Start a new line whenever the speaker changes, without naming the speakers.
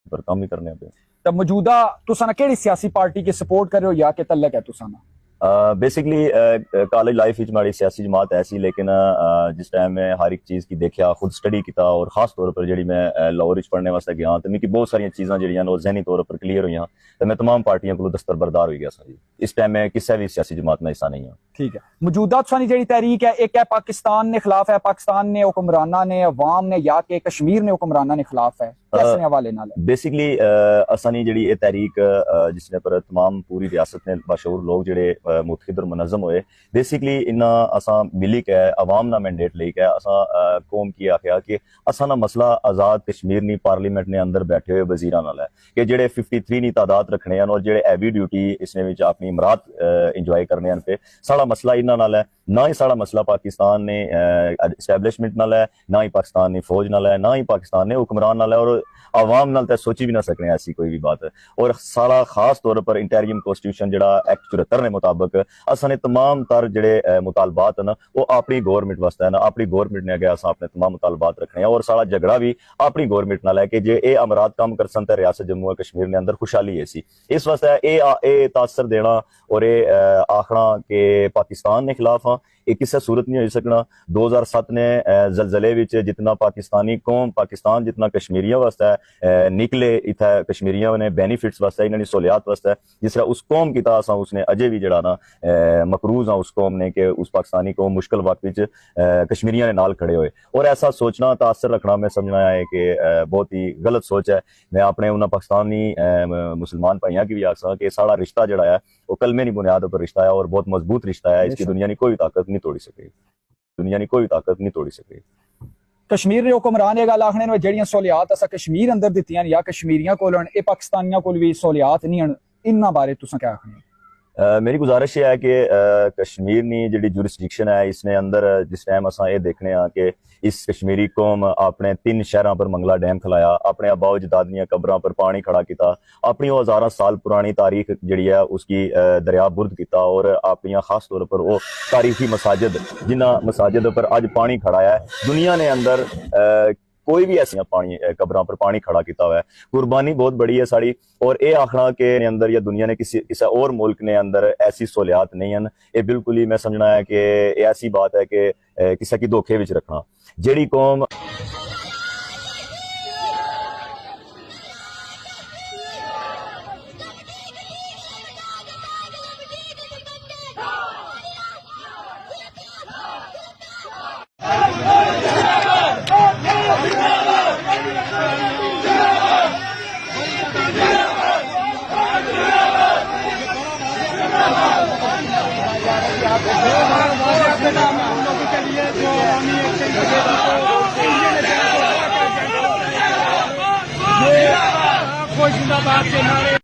पर काम ही करने पे।
तो मौजूदा तुसाना केड़ी सियासी पार्टी की सपोर्ट कर रहे हो या के तल्लक है तुसाना?
बेसिकली कॉलेज लाइफ माड़ी सियासी जमात ऐसी, लेकिन जिस टाइम में हर एक चीज़ की देखा, खुद स्टडी किया, और खास तौर पर जी मैं लाहौर पढ़ने वास्ते गया तो मिगी बहुत सारी चीज़ां जी जहनी तौर पर क्लीयर हुई, तो मैं तमाम पार्टियों को दस्तरबरदार हो गया सा जी। इस टाइम में किसी भी सियासी जमात में हिस्सा नहीं है।
ठीक है, मौजूदा तुसानी जी तहरीक है, एक है पाकिस्तान ने खिलाफ है, पाकिस्तान ने हुक्मराना ने, अवाम ने, या कि कश्मीर ने हुक्मराना ने खिलाफ है, कैसे हवाले नाल है?
बेसिकली असानी जी तहरीक जिसने पर तमाम पूरी रियासत में बाशऊर लोग जोड़े मुतहिद और मुनज़म हुए, बेसिकली इन्ना असा मिली के अवाम ना मैंडेट लेके असा कौम की आख्या कि असा ना मसला आज़ाद कश्मीर नी पार्लीमेंट ने अंदर बैठे हुए वजीरा नाल है कि जेडे 53 नी तादाद रखने हैं और जेडे हैवी ड्यूटी इसने विच अपनी इमरात इंजॉय करने हैं पे साड़ा मसला इन्ना नाल है। ना ही साड़ा मसला पाकिस्तान ने एस्टैब्लिशमेंट नाल है, ना ही पाकिस्तान ने फौज नाल है, ना ही पाकिस्तान ने हुक्मरान नाल है, और आवाम नाल तो सोची भी ना सकने ऐसी कोई भी बात है। और सारा खास तौर पर इंटरियम कॉन्स्टिट्यूशन जड़ा एक्ट 74 ने मुताबिक असा ने तमाम तर जड़े मुतालबात ना वो अपनी गवर्नमेंट वास्ते है ना, अपनी गवर्नमेंट ने अगे असा अपने तमाम मुतालबात रखने हैं, और सारा झगड़ा भी अपनी गवर्नमेंट नाल है कि जे ए अमरात काम कर सन ते रियासत जम्मू कश्मीर ने अंदर खुशहाली है सी। इस वास्ते ए तासर देना और आखना कि पाकिस्तान के खिलाफ हाँ ये किसी सूरत नहीं हो सकना। 2007 ने जलजले विच जितना पाकिस्तानी कौम पाकिस्तान जितना कश्मीरियों वास्ते निकले इतना कश्मीरियों ने बेनिफिट्स वास्ते इन्होंने सहूलियात वास्ते, जिस तरह उस कौम की तरह उसने अजय भी जड़ा ना मकरूज हाँ उस कौम ने कि उस पाकिस्तानी कौम मुश्किल वक्त विच कश्मीरियों ने नाल खड़े हुए, और ऐसा सोचना तासर रखना मैं समझना है कि बहुत ही गलत सोच है। मैं अपने उन्होंने पाकिस्तानी मुसलमान भाइयों की भी आखसा कि साड़ा रिश्ता जड़ा है वो कलमे की बुनियाद पर रिश्ता है और बहुत मजबूत रिश्ता है, इसकी दुनिया की कोई ताकत नहीं तोड़ी सके, दुनिया की कोई ताकत नहीं तोड़ी सके।
कश्मीर ने हुक्मरान ये गल आखने ने जेड़ियां सहूलियात असा कश्मीर अंदर दित्तियां या कश्मीरियां कोल ए पाकिस्तानियां कोल भी सहूलियात नहीं हन, इन्ना बारे तुसां क्या आखने?
मेरी गुजारिश है कि कश्मीर की जी जुरिस्डिक्शन है इसने अंदर जिस टाइम असा ये देखने कि इस कश्मीरी कौम अपने 3 शहरों पर मंगला डैम खिलाया, अपने अबाओ जदाद दी कब्रां पर पानी खड़ा किया, अपनी वो 1000 साल पुरानी तारीख जी है उसकी दरिया बुर्द किया, और अपनी खास तौर पर वो तारीखी मसाजिद जिन्होंने मसाजिद पर अज पानी खड़ा है दुनिया ने अंदर कोई भी ऐसी पानी कब्रां पर पानी खड़ा किया हुआ है। कुर्बानी बहुत बड़ी है साड़ी, और ये आखना के अंदर या दुनिया ने किसी और मुल्क ने अंदर ऐसी सहूलियात नहीं है, ये बिल्कुल ही मैं समझना है कि ऐसी बात है कि किसी की धोखे विच रखना। जेड़ी कौम
जिंदाबाद के नारे